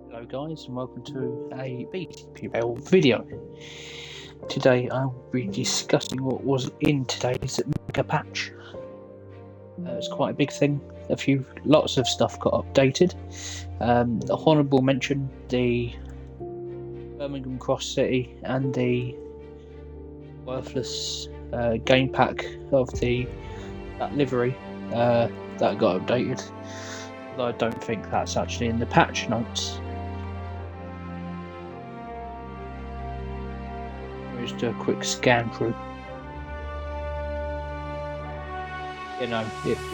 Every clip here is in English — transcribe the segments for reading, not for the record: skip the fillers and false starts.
Hello guys, and welcome to a BTPL video. Today I'll be discussing what was in today's mega patch. It's quite a big thing. Lots of stuff got updated. The honourable mention, the Birmingham Cross City and the worthless game pack of that livery that got updated. Although I don't think that's actually in the patch notes. Just do a quick scan through.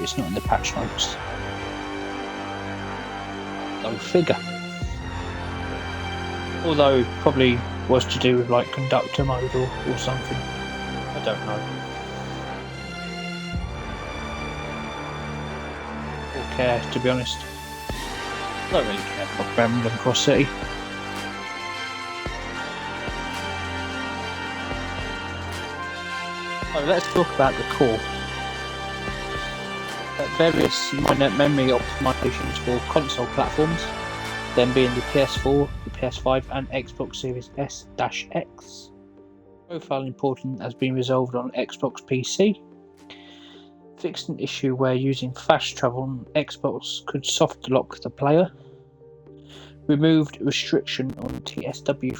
It's not in the patch notes. Go figure. Although probably was to do with like conductor mode or something. I don't know. Or care, to be honest. I don't really care about Birmingham Cross City. So let's talk about the core. Various minor memory optimizations for console platforms, them being the PS4, the PS5 and Xbox Series S-X. Profile important has been resolved on Xbox PC. Fixed an issue where using fast travel on Xbox could soft lock the player. Removed restriction on TSW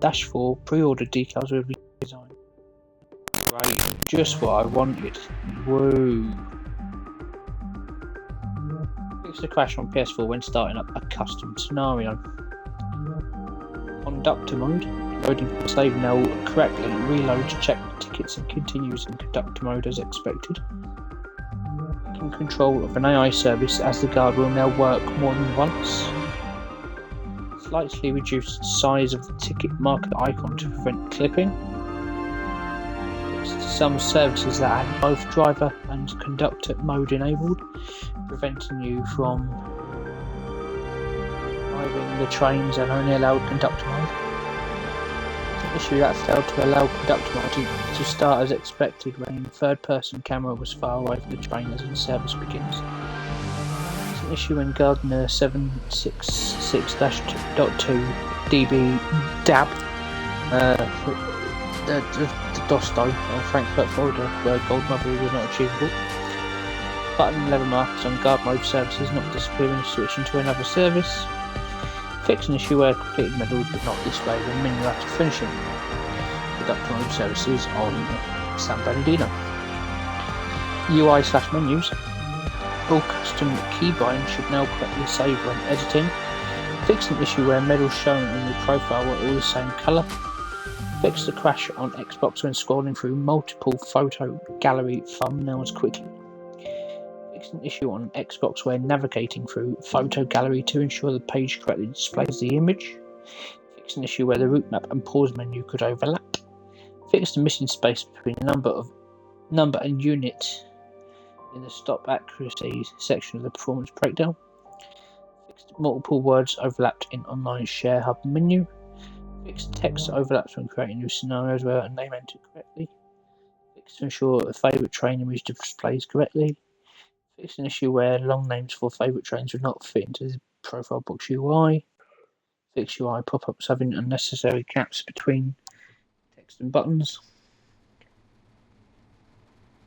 3-4 pre-order details with design. Right, just what I wanted. Woo! Fix the crash on PS4 when starting up a custom scenario. Conductor mode. Loading save now correctly. Reloads, check tickets and continues in conductor mode as expected. Taking control of an AI service as the guard will now work more than once. Slightly reduced size of the ticket marker icon to prevent clipping. Some services that had both driver and conductor mode enabled, preventing you from driving the trains and only allowed conductor mode. An issue that failed to allow conductor mode to start as expected when third-person camera was far away from the train as the service begins. It's an issue when Gardner 766-2 DB DAB the Dosto on Frankfurt, Florida, where gold mother was not achievable. Button and lever markers on guard mode services not disappearing, switching to another service. Fix an issue where completed medals did not display the menu after finishing. Conductor mode services on San Bernardino. UI/menus. All custom keybinds should now correctly save when editing. Fix an issue where medals shown in the profile were all the same colour. Fix the crash on Xbox when scrolling through multiple photo gallery thumbnails quickly. Fix an issue on Xbox when navigating through photo gallery to ensure the page correctly displays the image. Fix an issue where the route map and pause menu could overlap. Fix the missing space between number and unit in the stop accuracy section of the performance breakdown. Fix multiple words overlapped in online share hub menu. Fix text overlaps when creating new scenarios where a name entered correctly. Fix to ensure a favourite train image displays correctly. Fix an issue where long names for favourite trains would not fit into the profile box UI. Fix UI pop-ups having unnecessary gaps between text and buttons.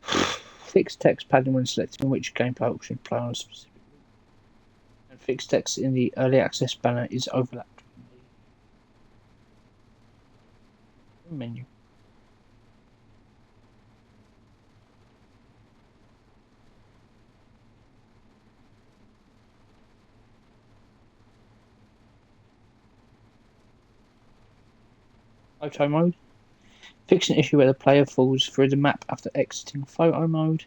Fix text padding when selecting which gameplay option to play on a specific route. And fix text in the early access banner is overlapped menu. Photo mode. Fix an issue where the player falls through the map after exiting photo mode.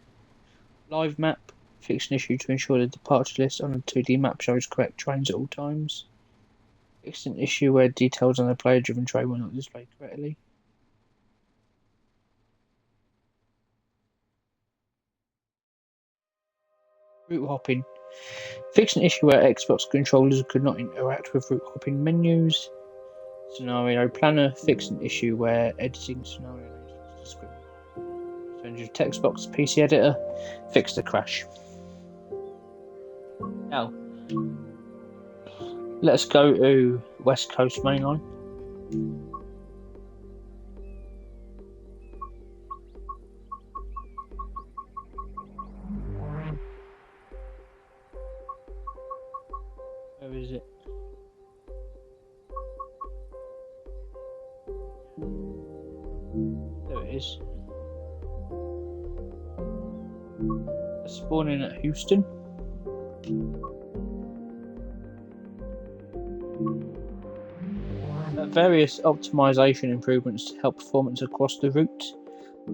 Live map. Fix an issue to ensure the departure list on the 2D map shows correct trains at all times. Fix an issue where details on the player-driven train were not displayed correctly. Route hopping. Fix an issue where Xbox controllers could not interact with route hopping menus. Scenario planner. Fix an issue where editing scenario names was descriptive. Change of text box PC editor. Fix the crash. Now, let's go to West Coast Main Line. Where is it? There it is. Spawning at Houston. Various optimization improvements to help performance across the route.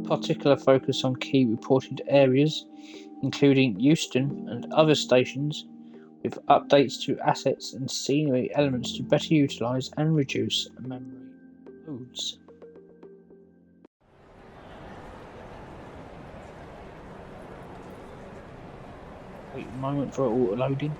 Particular focus on key reported areas, including Houston and other stations, with updates to assets and scenery elements to better utilize and reduce memory loads. Wait a moment for auto loading.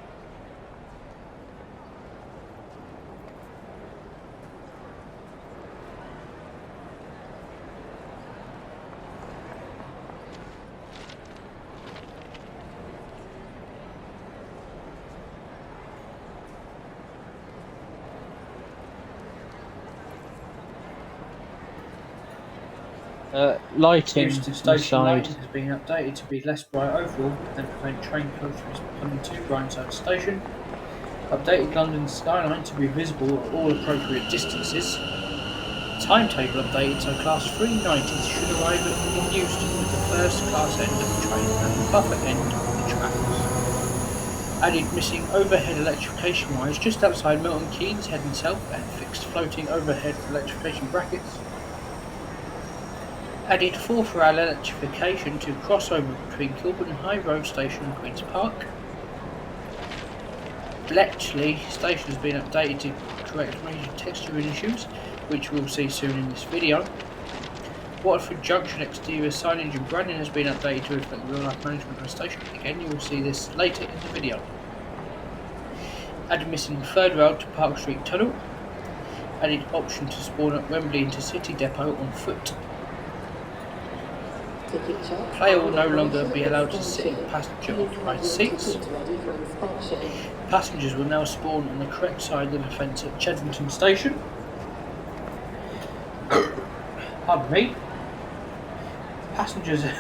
Lighting Houston station inside. lighting has been updated to be less bright overall and prevent train coaches becoming too bright inside the station. Updated London skyline to be visible at all appropriate distances. Timetable updated so Class 390s should arrive in Houston with the first class end of the train and the buffer end of the tracks. Added missing overhead electrification wires just outside Milton Keynes heading south and fixed floating overhead electrification brackets. Added 4-for-hour electrification to crossover between Kilburn High Road Station and Queen's Park. Bletchley Station has been updated to correct major texturing issues, which we'll see soon in this video. Waterford Junction exterior signage and branding has been updated to reflect the real-life management of the station. Again, you will see this later in the video. Added missing third rail to Park Street Tunnel. Added option to spawn at Wembley Intercity Depot on foot. Player will no longer be allowed to sit in passenger-occupied seats. Passengers will now spawn on the correct side of the fence at Chedrington Station. Pardon me. Passengers at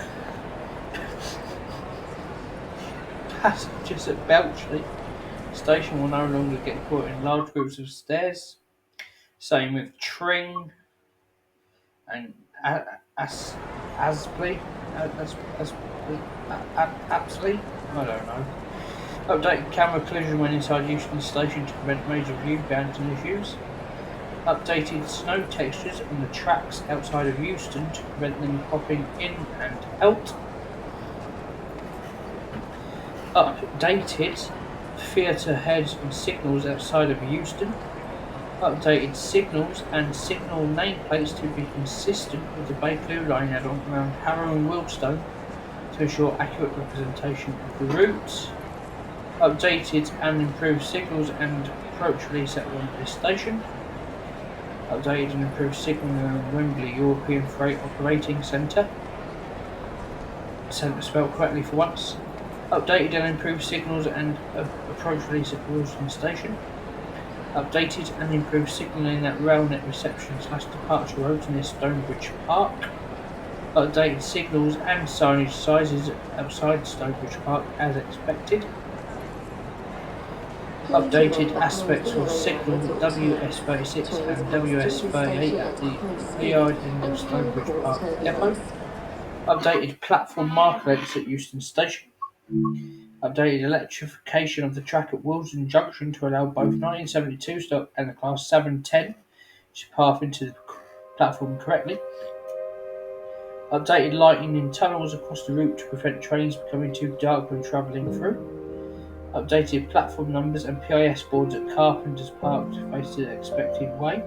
Belchley Station will no longer get caught in large groups of stairs. Same with Tring and Apsley. I don't know. Updated camera collision when inside Euston Station to prevent major view bans and issues. Updated snow textures on the tracks outside of Euston to prevent them popping in and out. Updated theatre heads and signals outside of Euston. Updated signals and signal nameplates to be consistent with the Bay Blue Line add-on around Harrow and Wealdstone to ensure accurate representation of the route. Updated and improved signals and approach release at Wembley Station. Updated and improved signalling around Wembley European Freight Operating Centre. Spelled correctly for once. Updated and improved signals and approach release at Wealdstone Station. Updated and improved signalling at Railnet reception / departure roads near Stonebridge Park. Updated signals and signage sizes outside Stonebridge Park as expected. Updated aspects of signal WS36 and WS38 at the yard end of Stonebridge Park depot. Updated platform marker lengths at Euston Station. Updated electrification of the track at Wilson Junction to allow both 1972 stock and the Class 710 to path into the platform correctly. Updated lighting in tunnels across the route to prevent trains becoming too dark when travelling through. Updated platform numbers and PIS boards at Carpenter's Park to face the expected way.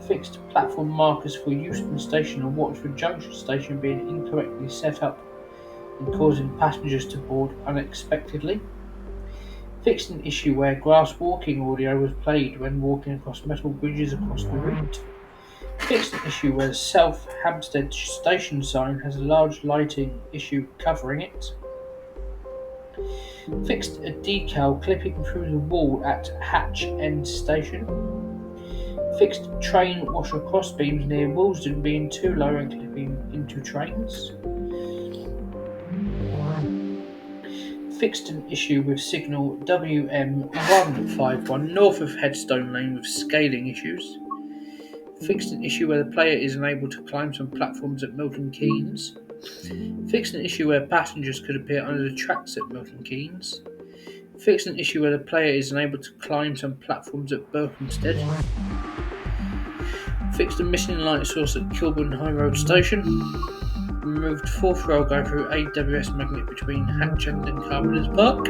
Fixed platform markers for Euston Station and Watford Junction Station being incorrectly set up and causing passengers to board unexpectedly. Fixed an issue where grass walking audio was played when walking across metal bridges across the route. Fixed an issue where the South Hampstead station sign has a large lighting issue covering it. Fixed a decal clipping through the wall at Hatch End Station. Fixed train washer crossbeams near Willesden being too low and clipping into trains. Fixed an issue with signal WM151 north of Headstone Lane with scaling issues. Fixed an issue where the player is unable to climb some platforms at Milton Keynes. Fixed an issue where passengers could appear under the tracks at Milton Keynes. Fixed an issue where the player is unable to climb some platforms at Berkhamsted. Fixed a missing light source at Kilburn High Road Station. Removed fourth rail going through AWS magnet between Hatch End and Carpenter's Park.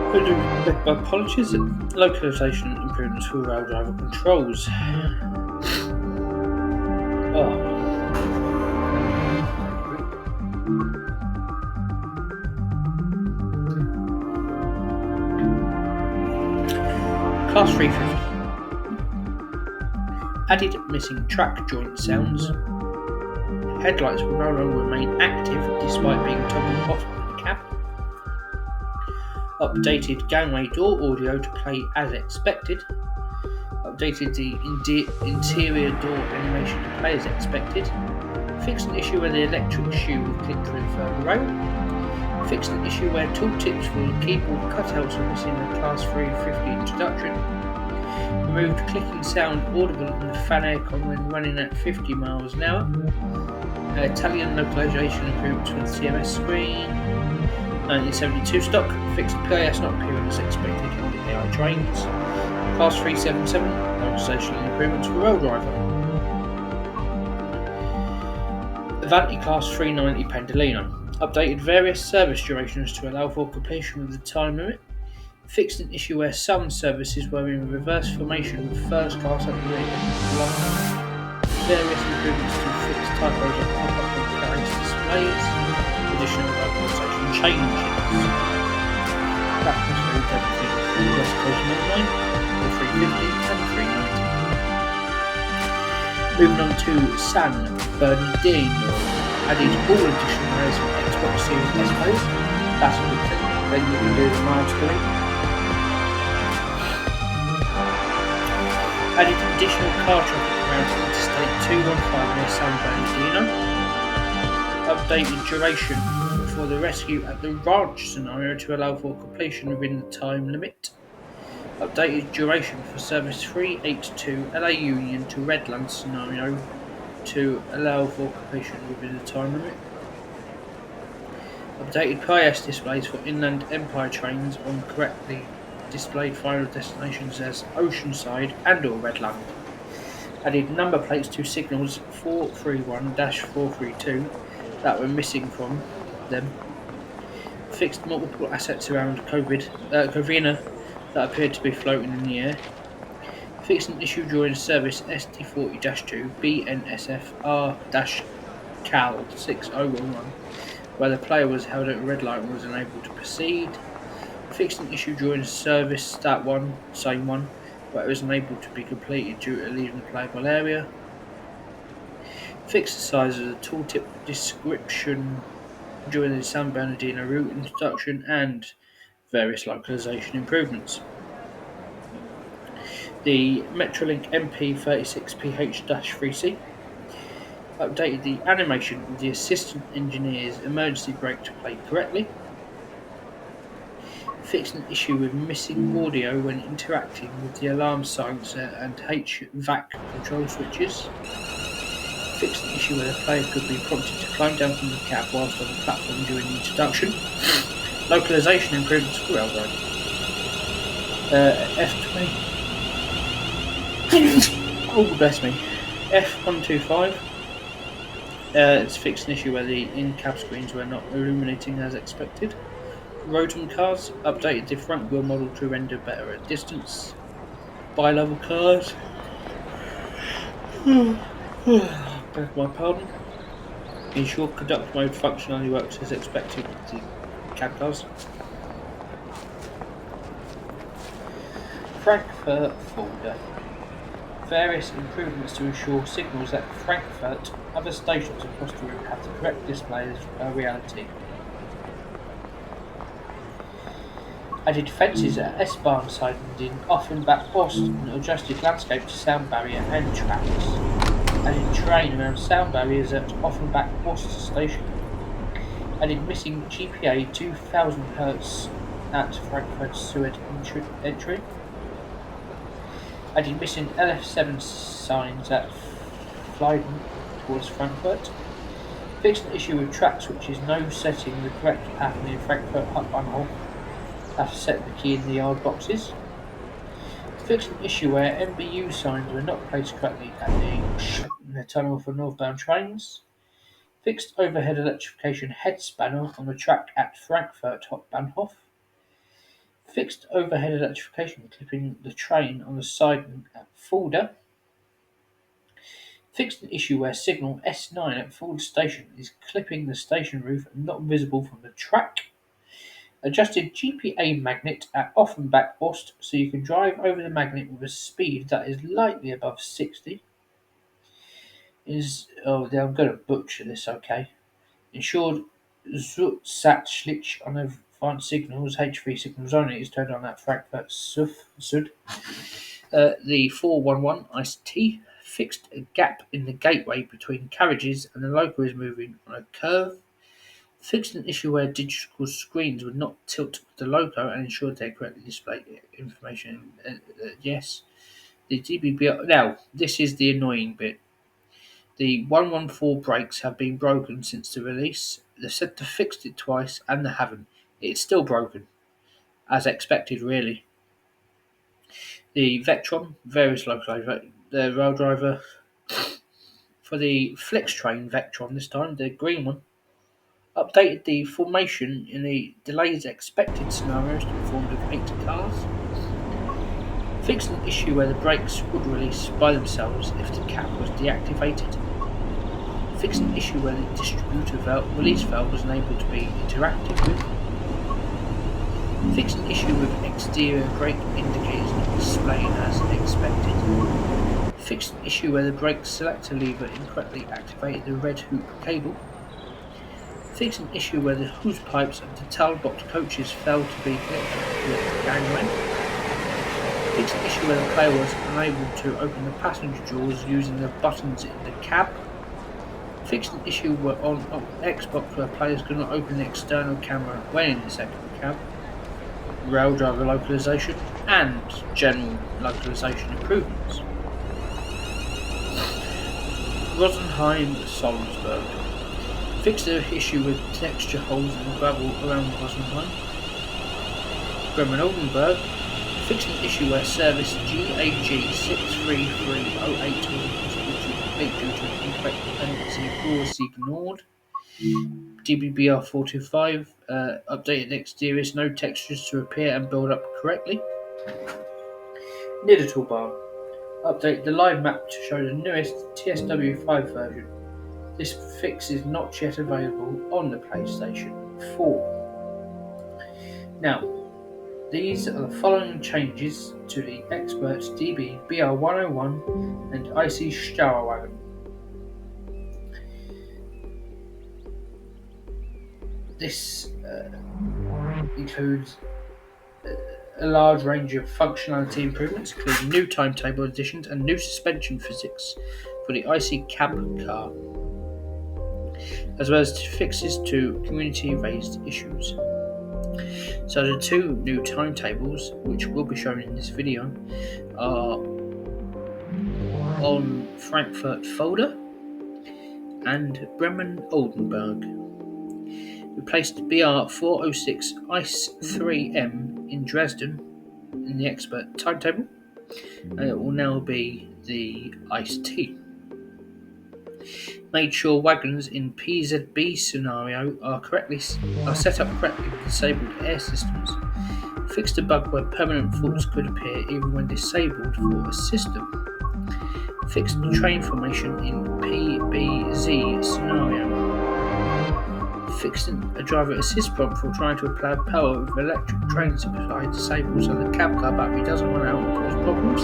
I do beg my apologies. Localization improvements for rail driver controls. Class 350. Added missing track joint sounds. Headlights will no longer remain active despite being toggled off in the cab. Updated gangway door audio to play as expected. Updated the interior door animation to play as expected. Fixed an issue where the electric shoe will click through the third rail. Fixed an issue where tooltips for the keyboard cutouts are missing in the Class 350 introduction. Removed clicking sound audible in the fan aircon when running at 50 miles an hour. Italian localization improvements for the CMS screen. 1972 stock. Fixed PIS not appearing as expected on the AI trains. Class 377 localization improvements for rail driver. Avanti Class 390 Pendolino. Updated various service durations to allow for completion with the time limit. Fixed an issue where some services were in reverse formation with first class at the rear. Various improvements to fixed typos on pop-up and carriage displays. Additional localization changes. That concludes everything for West Coast Main Line, the 350 and 390. Moving on to San Bernardino. Added all additional layers of Xbox Series S players. That's a good thing. Then you can do the miles per week. Added additional car traffic around Interstate 215 near San Bernardino. Updated duration for the rescue at the ranch scenario to allow for completion within the time limit. Updated duration for service 382 LA Union to Redland scenario to allow for completion within the time limit. Updated PIS displays for Inland Empire trains on correctly displayed final destinations as Oceanside and or Redland. Added number plates to signals 431-432 that were missing from them. Fixed multiple assets around Covina that appeared to be floating in the air. Fixed an issue during service ST40-2 BNSF R-CAL 6011 where the player was held at a red light and was unable to proceed. Fixed an issue during service stat 1, same one, where it was unable to be completed due to leaving the playable area. Fixed the size of the tooltip description during the San Bernardino route introduction and various localization improvements. The Metrolink MP36PH-3C updated the animation of the assistant engineer's emergency brake to play correctly. Fixed an issue with missing audio when interacting with the alarm silencer and HVAC control switches. Fixed an issue where the player could be prompted to climb down from the cab whilst on the platform during the introduction. Localization improvements for railroad. F20. Oh, bless me. F125. It's fixed an issue where the in-cab screens were not illuminating as expected. Rodent cars updated the front wheel model to render better at distance. Bi-level cars. Beg my pardon. Ensure conduct mode functionally works as expected with the cab cars. Frankfurt folder. Various improvements to ensure signals at Frankfurt, other stations across the route have the correct display as a reality. Added fences at S-Bahn sidings in Offenbach Ost and adjusted landscape to sound barrier and tracks. Added terrain around sound barriers at Offenbach Ost station. Added missing GPA 2000 Hz at Frankfurt Süd entry. Added missing LF7 signs at Fleiden towards Frankfurt. Fixed an issue with track switches no setting the correct pattern in Frankfurt Hauptbahnhof after setting the key in the yard boxes. Fixed an issue where MBU signs were not placed correctly at the tunnel for northbound trains. Fixed overhead electrification head spanner on the track at Frankfurt Hauptbahnhof. Fixed overhead electrification clipping the train on the siding at Fulda. Fixed an issue where signal S9 at Fulda station is clipping the station roof and not visible from the track. Adjusted GPA magnet at Offenbach Ost so you can drive over the magnet with a speed that is lightly above 60. I'm going to butcher this, okay. Ensured Zusatzlicht on advanced signals, H3 signals only, is turned on at Frankfurt Süd. The 411 ICT fixed a gap in the gateway between carriages and the loco is moving on a curve. Fixed an issue where digital screens would not tilt with the loco and ensured they correctly display information. Yes. The DBBR. Now, this is the annoying bit. The 114 brakes have been broken since the release. They said they fixed it twice and they haven't. It's still broken. As expected, really. The Vectron, various localized, the rail driver for the Flix train Vectron this time, the green one, updated the formation in the delays expected scenarios to be formed of 8 cars. Fixed an issue where the brakes would release by themselves if the cap was deactivated. Fixed an issue where the distributor release valve was unable to be interacted with. Fixed an issue with exterior brake indicators not displaying as expected. Fixed an issue where the brake selector lever incorrectly activated the red hoop cable. Fixed an issue where the hose pipes of the Talbot coaches failed to be connected with the gangway. Fixed an issue where the player was unable to open the passenger doors using the buttons in the cab. Fixed an issue on Xbox where players could not open the external camera when in the second cab. Rail driver localization and general localization improvements. Rosenheim Salzburg. Fixed the issue with texture holes in the gravel around Rosenheim. Bremen Oldenburg. Fixed an issue where service GAG 63308 was impossible to complete due to an incorrect dependency clause ignored. DBBR 425 updated the exteriors, no textures to appear and build up correctly. Digital bar. Update the live map to show the newest TSW 5 version. This fix is not yet available on the PlayStation 4. Now, these are the following changes to the Expert DB BR101 and IC Stauerwagen. This includes a large range of functionality improvements, including new timetable additions and new suspension physics for the IC cab car, as well as fixes to community-raised issues. So the two new timetables, which will be shown in this video, are on Frankfurt Fulda and Bremen Oldenburg. Replaced BR406 ICE 3M in Dresden in the Expert timetable, and it will now be the ICE T. Made sure wagons in PZB scenario are set up correctly with disabled air systems. Fixed a bug where permanent faults could appear even when disabled for a system. Fixed train formation in PBZ scenario. Fixed a driver assist prompt for trying to apply power with electric train supply disabled so the cab car battery doesn't run out and cause problems.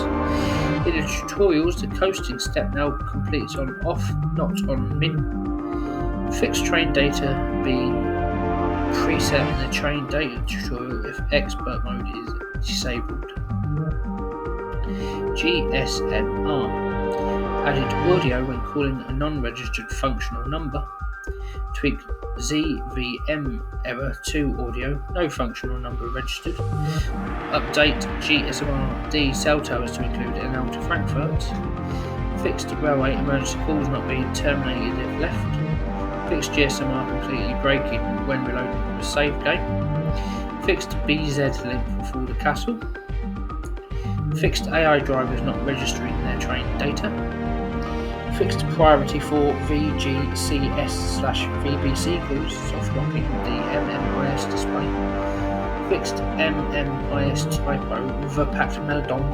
In the tutorials, the coasting step now completes on off, not on min. Fixed train data being preset in the train data tutorial if expert mode is disabled. GSMR added audio when calling a non-registered functional number. Tweak ZVM error to audio, no functional number registered. Update GSMR-D cell towers to include NL to Frankfurt. Fixed railway emergency calls not being terminated if left. Fixed GSMR completely breaking when reloading from a save game. Fixed BZ link for the castle. Fixed AI drivers not registering their train data. Fixed priority for VGCS/VBC calls, soft locking the MMIS display. Fixed MMIS typo, Verspachtmeldung.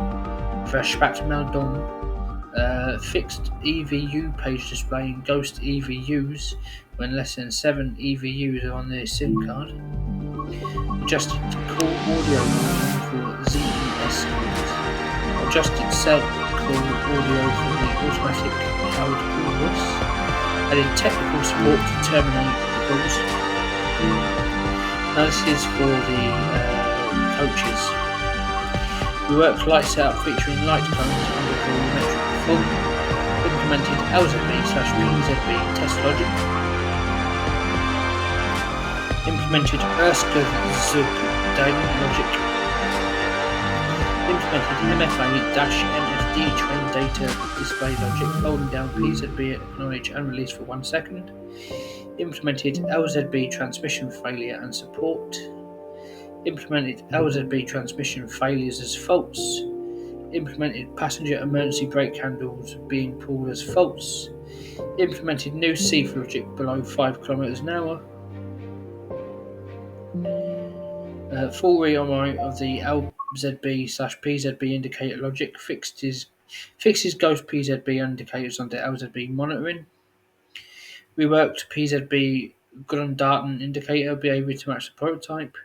Fixed EVU page displaying ghost EVUs when less than 7 EVUs are on the SIM card. Adjusted call audio volume for ZES calls. Adjusted cell call audio for the automatic cloud call voice. Added technical support to terminate the calls. Now this is for the coaches. We worked light setup featuring light cones under volumetric fog. Implemented LZB/PZB test logic. Implemented Erskine logic. Implemented MFA-MFD train data display logic, holding down PZB, acknowledge and release for 1 second. Implemented LZB transmission failure and support. Implemented LZB transmission failures as faults. Implemented passenger emergency brake handles being pulled as faults. Implemented new CF logic below 5 km an hour. Full rewrite of the LZB/PZB indicator logic. Fixes ghost PZB indicators under LZB monitoring. Reworked PZB Grunddaten indicator behavior to match the prototype.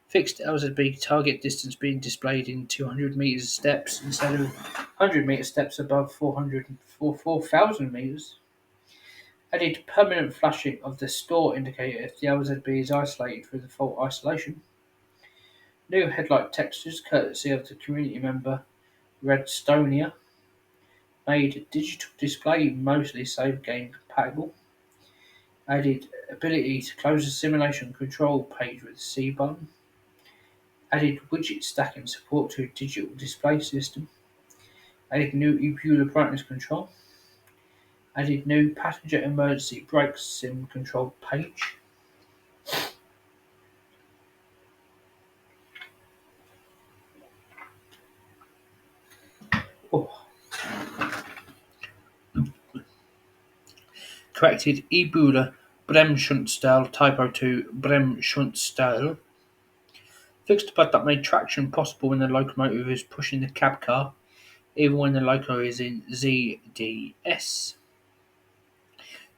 Fixed LZB target distance being displayed in 200 meters steps instead of 100 meter steps above 4,000 meters. Added permanent flashing of the store indicator if the LZB is isolated through the fault isolation. New headlight textures courtesy of the community member Redstonia. Made digital display mostly save game compatible. Added ability to close the simulation control page with the C button. Added widget stacking support to digital display system. Added new Ebula brightness control. Added new passenger emergency brake sim control page. Corrected Ebula Bremsschunstall typo to Bremsschunstall. Fixed a bug that made traction possible when the locomotive is pushing the cab car, even when the loco is in ZDS.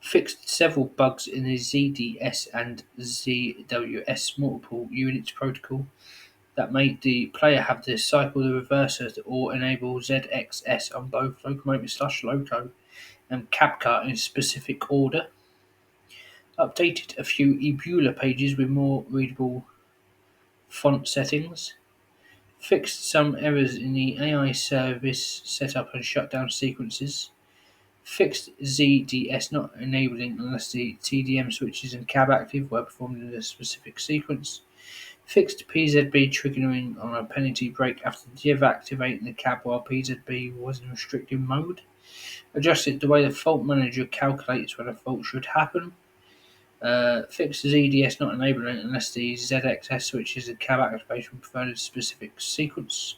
Fixed several bugs in the ZDS and ZWS multiple units protocol that made the player have to cycle the reverser or enable ZXS on both locomotive/loco and cab car in specific order. Updated a few Ebula pages with more readable font settings. Fixed some errors in the AI service setup and shutdown sequences. Fixed ZDS not enabling unless the TDM switches and cab active were performed in a specific sequence. Fixed PZB triggering on a penalty brake after deactivating the cab while PZB was in restricted mode. Adjusted the way the fault manager calculates when a fault should happen. Fixed ZDS not enabling unless the ZXS switches and cab activation preferred a specific sequence.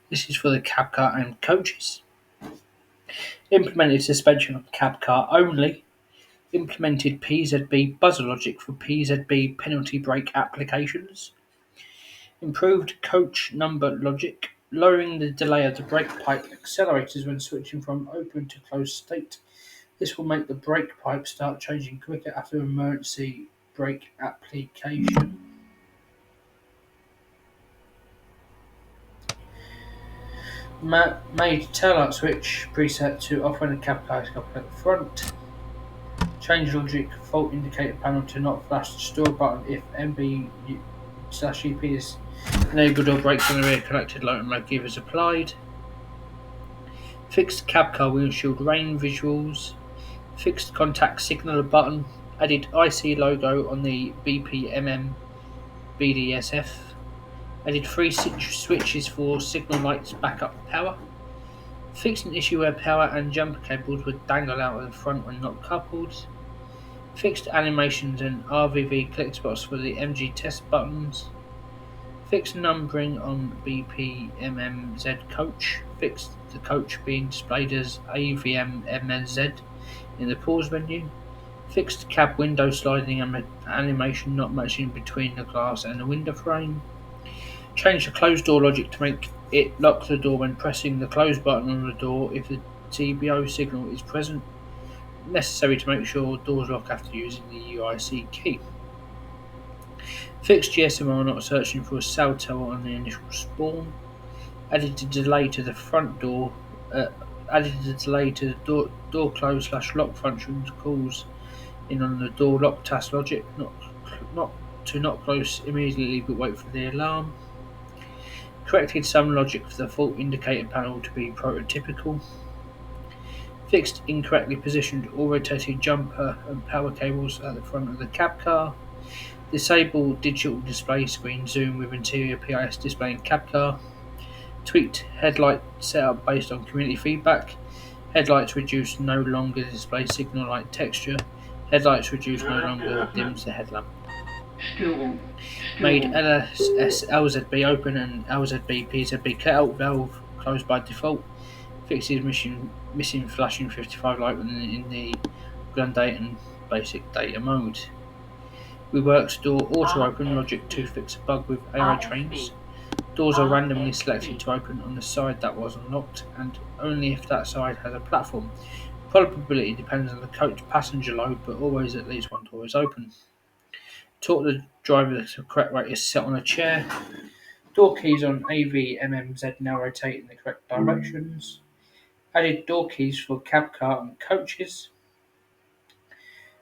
This is for the cab car and coaches. Implemented suspension on cab car only. Implemented PZB buzzer logic for PZB penalty brake applications. Improved coach number logic, lowering the delay of the brake pipe accelerators when switching from open to closed state. This will make the brake pipe start changing quicker after emergency brake application. Made taillight switch preset to off when the cab car is coupled at the front. Change logic fault indicator panel to not flash the store button if MB/EP is enabled or brakes on the rear connected locomotive is applied. Fixed cab car windshield rain visuals. Fixed contact signaler button. Added IC logo on the BPMM BDSF. Added three switches for signal lights backup power. Fixed an issue where power and jumper cables would dangle out of the front when not coupled. Fixed animations and RVV click spots for the MG test buttons. Fixed numbering on BPMMZ coach. Fixed the coach being displayed as AVMMZ in the pause menu. Fixed cab window sliding animation not matching between the glass and the window frame. Change the closed door logic to make it lock the door when pressing the close button on the door if the TBO signal is present. Necessary to make sure doors lock after using the UIC key. Fixed GSMR not searching for a cell tower on the initial spawn. Added a delay to the front door. Added a delay to the door close / lock function calls in on the door lock task logic, not close immediately but wait for the alarm. Corrected some logic for the fault indicator panel to be prototypical. Fixed incorrectly positioned or rotated jumper and power cables at the front of the cab car. Disable digital display screen zoom with interior PIS display in cab car. Tweaked headlight setup based on community feedback. Headlights reduced no longer display signal light texture. Headlights reduced no longer dims the headlamp. Made LSS LZB open and LZB PZB cutout valve closed by default. Fixes missing flashing 55 light in the Grand Data and Basic Data mode. Reworks door auto open logic to fix a bug with AI trains. Doors are randomly selected to open on the side that was unlocked, and only if that side has a platform. Probability depends on the coach passenger load, but always at least one door is open. Taught the driver that the correct weight is set on a chair. Door keys on AVMMZ now rotate in the correct directions. Added door keys for cab car and coaches.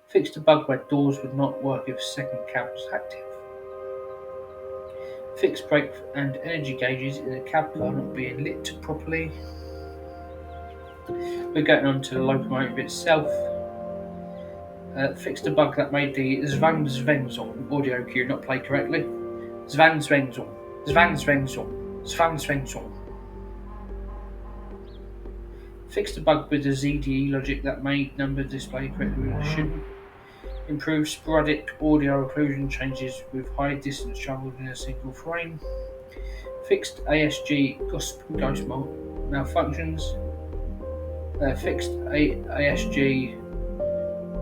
Fixed a bug where doors would not work if second cab was active. Fixed brake and energy gauges in the cab car not being lit properly. We're getting on to the locomotive itself. Fixed a bug that made the Zvangsvensson audio cue not play correctly. Zvangsvensson, Zvangsvensson, Zvangsvensson. Fixed a bug with the ZDE logic that made number display correctly when it shouldn't. Improved sporadic audio occlusion changes with high distance traveled in a single frame. Fixed ASG ghost malfunctions. Fixed ASG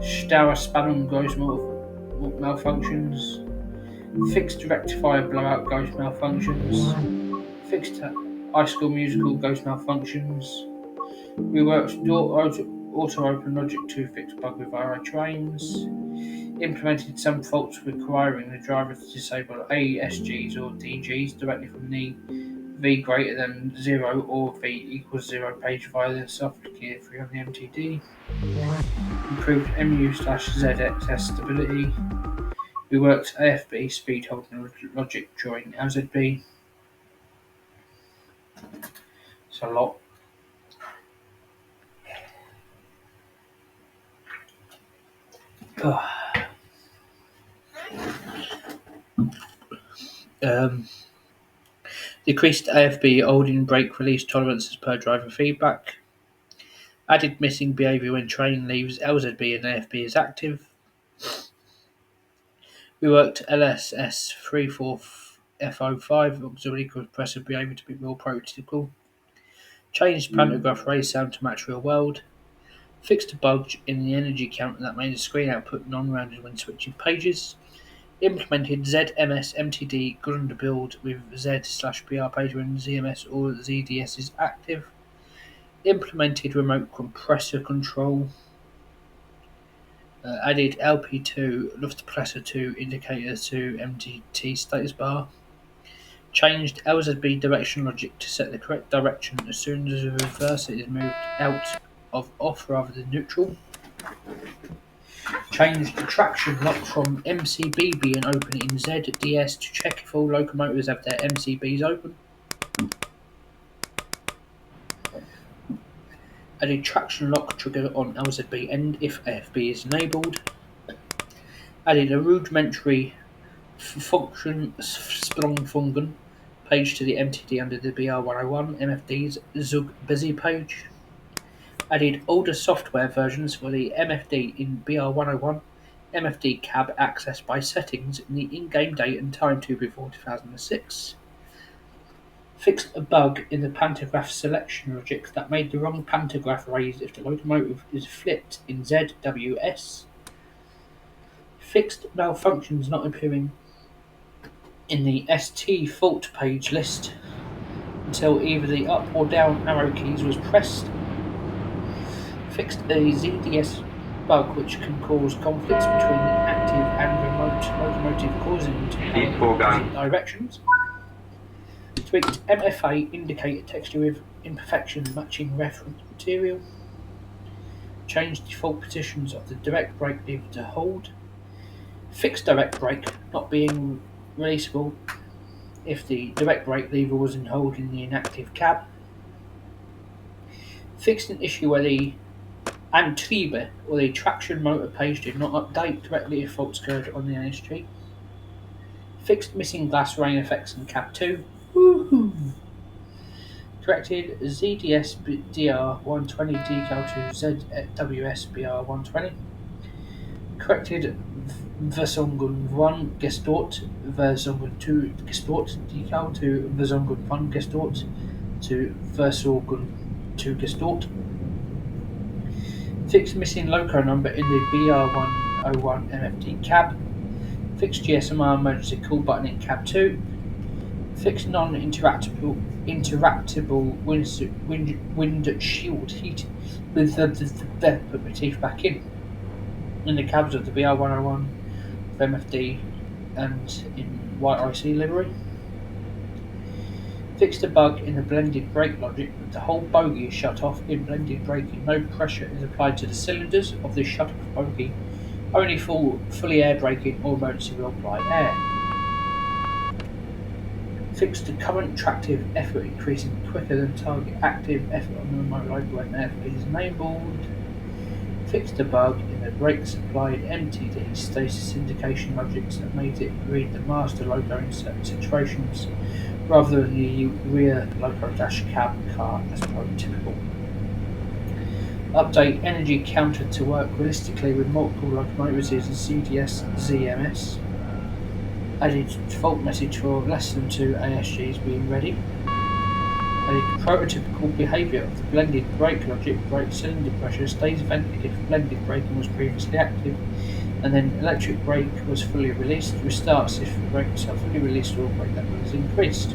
Stauer-Spannung ghost malfunctions. Fixed rectifier blowout ghost malfunctions. Fixed High School Musical ghost malfunctions. Reworked door auto open logic to fix bug with IRA trains. Implemented some faults requiring the driver to disable ASGs or DGs directly from the V greater than 0 or V equals 0 page via the software 3 on the MTD. Improved MU/ZXS stability. Reworked AFB speed holding logic during LZB. It's a lot. Decreased AFB holding brake release tolerances per driver feedback. Added missing behaviour when train leaves LZB and AFB is active. Reworked LSS 34F05 auxiliary compressor behaviour to be more prototypical. Changed pantograph raise sound to match real world. Fixed a bug in the energy counter that made the screen output non-rounded when switching pages. Implemented ZMS MTD Grund build with Z/PR page when ZMS or ZDS is active. Implemented remote compressor control. Added LP2 Luftpressor 2 indicator to MTT status bar. Changed LZB direction logic to set the correct direction as soon as the reverser is moved out of off rather than neutral. Changed the traction lock from MCB being open in ZDS to check if all locomotives have their MCBs open. Added traction lock trigger on LZB end if AFB is enabled. Added a rudimentary function Sprungfungen page to the MTD under the BR101 MFD's Zug busy page. Added older software versions for the MFD in BR101 MFD cab accessed by settings in the in-game date and time to before 2006. Fixed a bug in the pantograph selection logic that made the wrong pantograph raised if the locomotive is flipped in ZWS. Fixed malfunctions not appearing in the ST fault page list until either the up or down arrow keys was pressed. Fixed a ZDS bug which can cause conflicts between the active and remote locomotive, causing them to power in opposite directions. Tweaked MFA indicator texture with imperfection matching reference material. Changed default positions of the direct brake lever to hold. Fixed direct brake not being releasable if the direct brake lever was in hold in the inactive cab. Fixed an issue where the Antriebe or the traction motor page did not update correctly if faults occurred on the ASG. Fixed missing glass rain effects in cab 2. Woohoo! Corrected ZDS DR120 decal to ZWS BR120. Corrected Versungen 1 Gestort, Versungen 2 Gestort decal to Versungen 1 Gestort to Versungen 2 Gestort. Fixed missing loco number in the BR101 MFD cab. Fixed GSMR emergency call button in cab 2. Fixed non-interactable windshield heat with put my teeth back in the cabs of the BR101 of MFD and in white IC livery. Fixed a bug in the blended brake logic that the whole bogie is shut off in blended braking. No pressure is applied to the cylinders of the shut off bogie. Only fully air braking or emergency will apply air. Fixed the current tractive effort increasing quicker than target active effort on the remote loco when AFB is enabled. Fixed a bug in the brake supplied MTD status indication logics that made it read the master loco in certain situations rather than the rear loco dash cab car as prototypical. Update energy counter to work realistically with multiple locomotives using CDS ZMS. Added default message for less than 2 ASGs being ready. Added prototypical behaviour of the blended brake logic. Brake cylinder pressure stays vented if blended braking was previously active, and then electric brake was fully released. Restarts if the brakes are fully released or brake level is increased.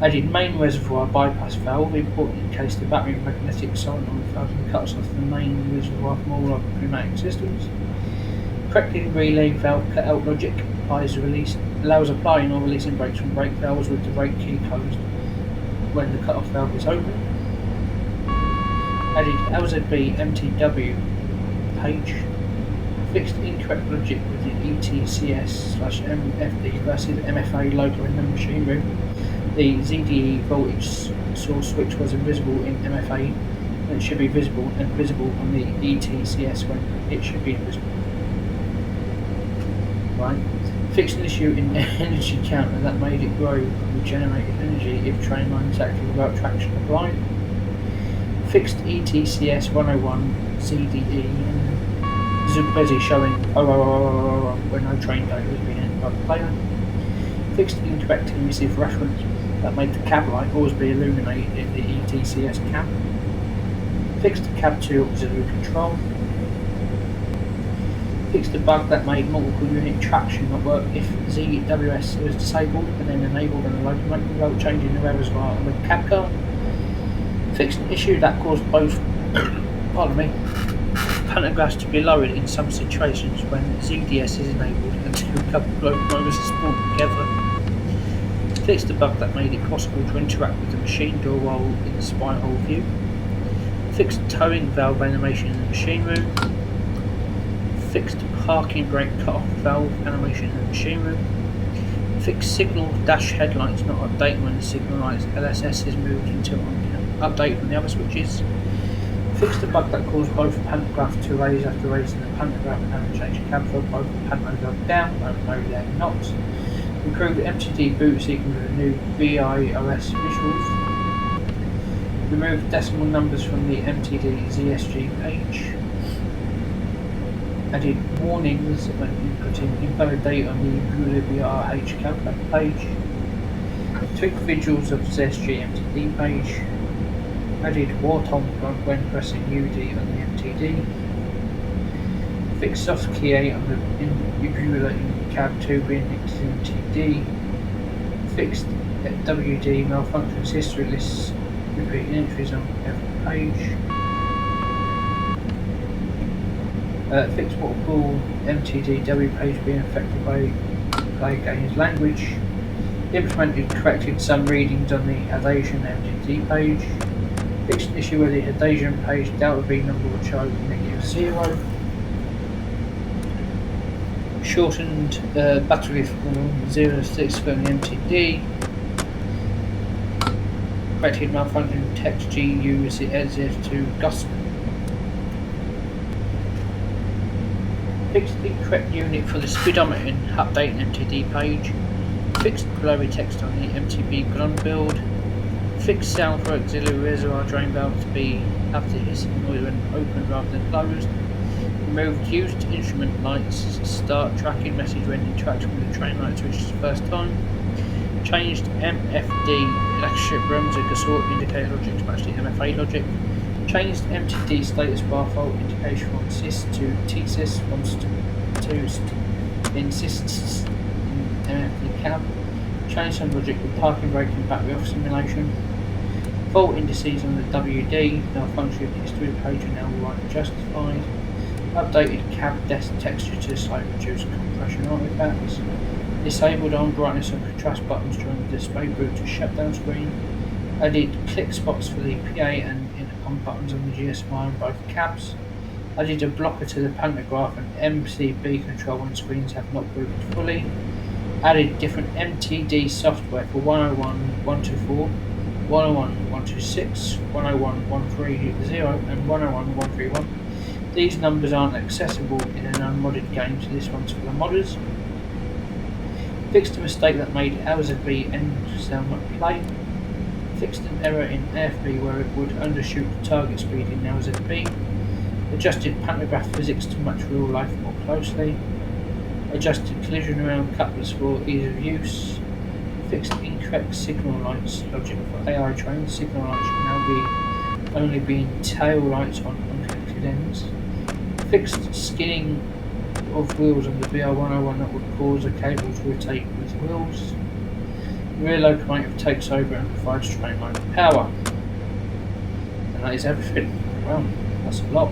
Added main reservoir bypass valve, important in case the battery magnetic solenoid valve cuts off the main reservoir from all other pneumatic systems. Corrected relay valve cutout logic allows applying or releasing brakes from brake valves with the brake key closed when the cut-off valve is open. Added LZB MTW page. Fixed incorrect logic with the ETCS/MFD versus MFA logo in the machine room. The ZDE voltage source switch was invisible in MFA when it should be visible, and visible on the ETCS when it should be invisible. Right. Fixed an issue in energy counter that made it grow regenerated energy if train line is active without traction applied. Fixed ETCS 101 ZDE Zugbezi showing when no train data was being entered by the player. Fixed incorrect emissive reference that made the cab light always be illuminated in the ETCS cab. Fixed the cab 2 auxiliary control. Fixed a bug that made multiple unit traction not work if ZWS was disabled and then enabled on the locomotive without changing the reservoir on the cab car. Fixed an issue that caused both pantographs to be lowered in some situations when ZDS is enabled and two locomotives are spawned together. Fixed a bug that made it possible to interact with the machine door while in the spy hole view. Fixed towing valve animation in the machine room. Fixed parking brake cut-off valve animation in the machine room. Fixed signal dash headlights not updating when the signal lights LSS is moved until update from the other switches. Fix the bug that caused both pantograph to raise after raising the pantograph and having changed cab for both pantos are down. Oh no, they're not. Improve MTD boot sequence with new BIOS visuals. Remove decimal numbers from the MTD ZSG page. Added warnings when inputting invalid data on the BRH calculator page. Tweak visuals of ZSG MTD page. Added wartone when pressing UD on the MTD. Fix soft key A on the Ubula in cab 2 being MTD. Fixed WD malfunctions history lists repeating entries on every page. Fixed what will call MTDW page being affected by play games language. Implemented corrected some readings on the Adasian MTD page. Fixed an issue where the Adasian page delta V number will show -0. Shortened battery from 0 to 6 for the MTD. Corrected malfunction text GU as to GUS. Fixed the correct unit for the speedometer in update MTD page. Fixed blurry text on the MTB ground build. Fixed sound for auxiliary reservoir drain valve to be have the hissing noise when opened rather than closed. Removed used instrument lights start tracking message when interacting with the train light switch the first time. Changed MFD electric rooms and sort indicator logic to match the MFA logic. Changed MTD status bar fault indication from sys to tsys to insists in MFD cab. Changed some logic with parking brake and battery off simulation. Fault indices on the WD malfunction history page are now right justified. Updated cab desk texture to slightly reduce compression artifacts. Disabled on brightness and contrast buttons during the display boot to shutdown screen. Added click spots for the PA and intercom buttons on the GSMI on both cabs. Added a blocker to the pantograph and MCB control when screens have not booted fully. Added different MTD software for 101, 124, 101, 126, 101, 130, and 101, 131. These numbers aren't accessible in an unmodded game, so this one's for the modders. Fixed a mistake that made LZB end cell not play. Fixed an error in AFB where it would undershoot the target speed in LZB. Adjusted pantograph physics to match real life more closely. Adjusted collision around couplers for ease of use. Fixed incorrect signal lights logic for AI trains. Signal lights should now be only being tail lights on unconnected ends. Fixed skinning of wheels on the BR101 that would cause a cable to rotate with wheels. The rear locomotive takes over and provides train line power. And that is everything. Well, that's a lot.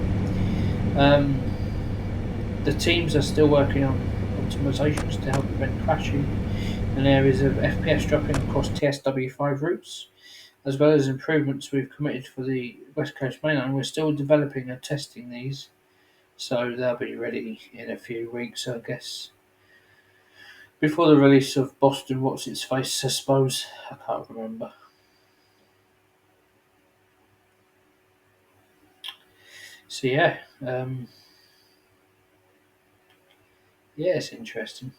The teams are still working on optimizations to help prevent crashing in areas of FPS dropping across TSW 5 routes, as well as improvements we've committed for the West Coast mainline. We're still developing and testing these, so they'll be ready in a few weeks, I guess. Before the release of Boston, what's its face, I suppose. I can't remember. So yeah, it's interesting.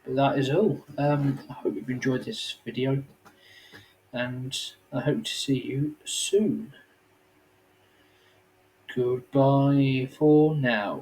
But that is all. I hope you've enjoyed this video, and I hope to see you soon. Goodbye for now.